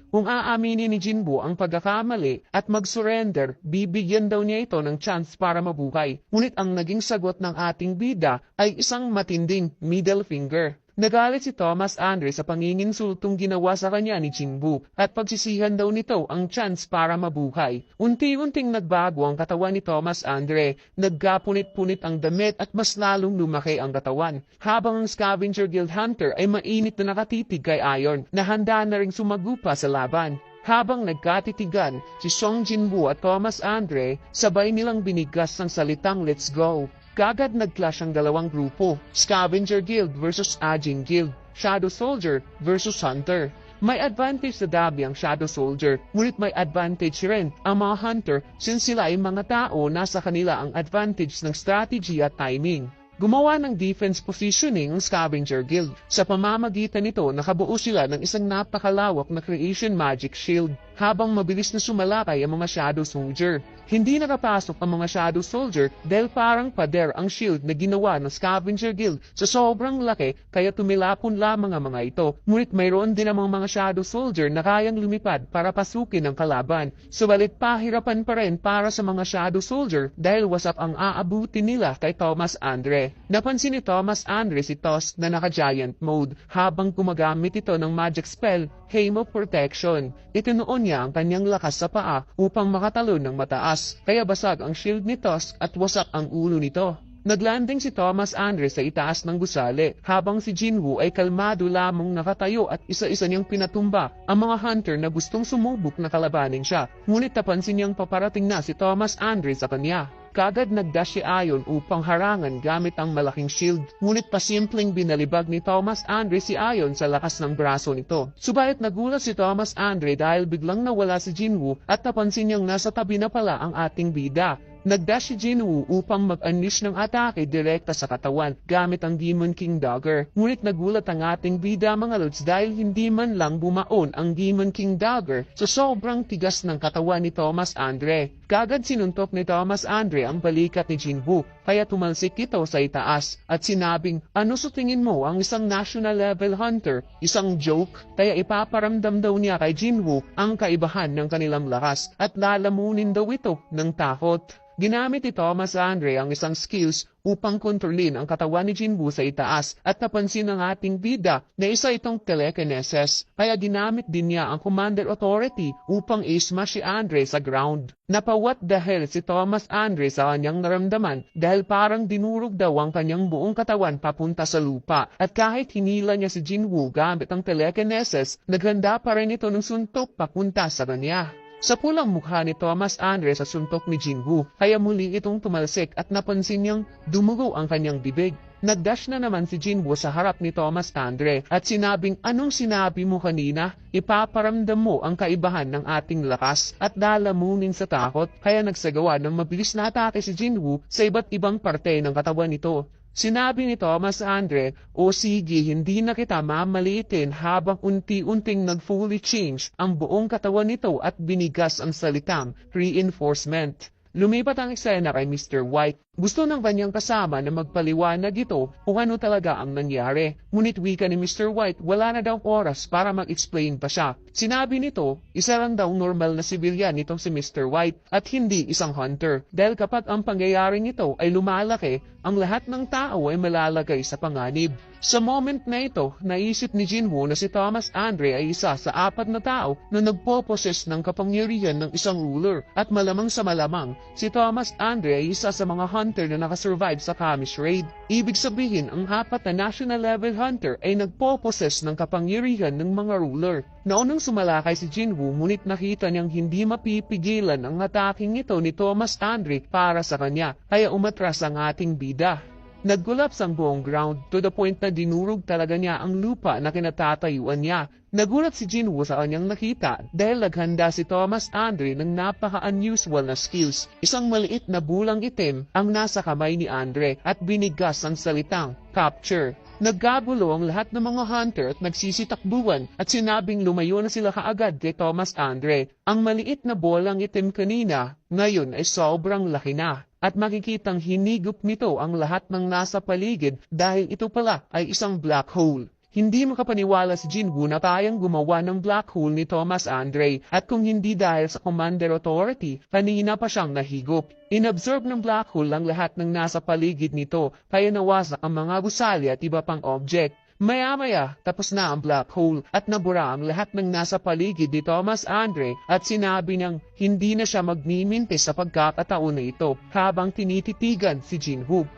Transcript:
Kung aaminin ni Jinwoo ang pagkakamali at mag-surrender, bibigyan daw niya ito ng chance para mabuhay. Ngunit ang naging sagot ng ating bida ay isang matinding middle finger. Nagalit si Thomas Andre sa panginginsultong ginawa sa kanya ni Jinwoo at pagsisihan daw nito ang chance para mabuhay. Unti-unting nagbago ang katawan ni Thomas Andre, nagkapunit-punit ang damit at mas lalong lumaki ang katawan. Habang ang Scavenger Guild Hunter ay mainit na nakatitig kay Iron na handa na ring sumagupa sa laban. Habang nagkatitigan, si Song Jinwoo at Thomas Andre sabay nilang binigas ng salitang "Let's go!" Kagad nag-clash ang dalawang grupo, Scavenger Guild versus Ajin Guild, Shadow Soldier versus Hunter. May advantage sa Dabi ang Shadow Soldier, ngunit may advantage rin ang mga Hunter since sila ay mga tao nasa kanila ang advantage ng strategy at timing. Gumawa ng defense positioning ang Scavenger Guild. Sa pamamagitan nito, nakabuo sila ng isang napakalawak na creation magic shield, habang mabilis na sumalakay ang mga Shadow Soldier. Hindi nakapasok ang mga Shadow Soldier dahil parang pader ang shield na ginawa ng Scavenger Guild sa sobrang laki kaya tumilapon lamang ang mga ito. Ngunit mayroon din namang mga Shadow Soldier na kayang lumipad para pasukin ang kalaban. Subalit pahirapan pa rin para sa mga Shadow Soldier dahil wasap ang aabutin nila kay Thomas Andre. Napansin ni Thomas Andre si Toss na naka-giant mode habang gumagamit ito ng magic spell, Hame of Protection. Itinuon niya ang kanyang lakas sa paa upang makatalon ng mataas, kaya basag ang shield ni Toss at wasak ang ulo nito. Naglanding si Thomas Andre sa itaas ng gusali, habang si Jinwoo ay kalmado lamang nakatayo at isa-isa niyang pinatumba ang mga hunter na gustong sumubok na kalabanin siya. Ngunit napansin niyang paparating na si Thomas Andre sa kanya. Kagad nagdash si Iron upang harangan gamit ang malaking shield. Ngunit pasimpleng binalibag ni Thomas Andre si Iron sa lakas ng braso nito. Subalit nagulat si Thomas Andre dahil biglang nawala si Jinwoo at napansin niyang nasa tabi na pala ang ating bida. Nagdash si Jinwoo upang mag-unleash ng atake direkta sa katawan gamit ang Demon King Dagger. Ngunit nagulat ang ating bida mga lods dahil hindi man lang bumaon ang Demon King Dagger sa sobrang tigas ng katawan ni Thomas Andre. Kagad sinuntok ni Thomas Andre ang balikat ni Jinwoo kaya tumalsik ito sa itaas at sinabing, "Ano sa tingin mo ang isang national level hunter? Isang joke?" Kaya ipaparamdam daw niya kay Jinwoo ang kaibahan ng kanilang lakas at lalamunin daw ito ng takot. Ginamit ni Thomas Andre ang isang skills upang kontrolin ang katawan ni Jinwoo sa itaas at napansin ng ating bida na isa itong telekinesis, kaya ginamit din niya ang Commander Authority upang i-smash si Andre sa ground. Napawat dahil si Thomas Andre sa kanyang naramdaman dahil parang dinurog daw ang kanyang buong katawan papunta sa lupa at kahit hinila niya si Jinwoo gamit ang telekinesis, naghanda pa rin ito ng suntok papunta sa kanya. Sa pulang mukha ni Thomas Andre sa suntok ni Jinwoo, kaya muli itong tumalsik at napansin niyang dumugo ang kanyang bibig. Nagdash na naman si Jinwoo sa harap ni Thomas Andre at sinabing, "Anong sinabi mo kanina? Ipaparamdam mo ang kaibahan ng ating lakas at lalamunin sa takot." Kaya nagsagawa ng mabilis na atake si Jinwoo sa iba't ibang parte ng katawan nito. Sinabi ni Thomas Andre, "O sige, hindi na kita mamaliitin," habang unti-unting nag-fully change ang buong katawan nito at binigas ang salitang reinforcement. Lumipat ang eksena kay Mr. White. Gusto ng kanyang kasama na magpaliwanag ito kung ano talaga ang nangyari. Ngunit wika ni Mr. White, wala na daw oras para mag-explain pa siya. Sinabi nito, isa lang daw normal na sibilyan nitong si Mr. White at hindi isang hunter. Dahil kapag ang pangyayaring ito ay lumalaki, ang lahat ng tao ay malalagay sa panganib. Sa moment na ito, naisip ni Jinwoo na si Thomas Andre ay isa sa 4 na tao na nagpo-possess ng kapangyarihan ng isang ruler. At malamang sa malamang, si Thomas Andre ay isa sa mga hunter na nakasurvive sa Kamish Raid. Ibig sabihin, ang 4 na national level hunter ay nagpo-possess ng kapangyarihan ng mga ruler. Naunang sumalakay si Jinwoo ngunit nakita niyang hindi mapipigilan ang ataking ito ni Thomas Andre para sa kanya, kaya umatras ang ating bida. Nag-collapse ang buong ground to the point na dinurog talaga niya ang lupa na kinatatayuan niya. Nagulat si Jinwoo sa kanyang nakita dahil naghanda si Thomas Andre ng napaka-unusual na skills. Isang maliit na bulang itim ang nasa kamay ni Andre at binigas ang salitang capture. Nagkagulo ang lahat ng mga hunter at nagsisitakbuhan at sinabing lumayo na sila kaagad kay Thomas Andre. Ang maliit na bolang itim kanina, ngayon ay sobrang laki na. At makikitang hinigop nito ang lahat ng nasa paligid dahil ito pala ay isang black hole. Hindi makapaniwala si Jinwoo na kayang gumawa ng black hole ni Thomas Andre at kung hindi dahil sa Commander Authority, kanina pa siyang nahigop. Inobserve ng black hole ang lahat ng nasa paligid nito kaya nawasak ang mga gusali at iba pang object. Maya-maya, tapos na ang black hole at nabura ang lahat ng nasa paligid ni Thomas Andre at sinabi niyang hindi na siya magmimintis sa pagkakataon na ito habang tinititigan si Jinwoo.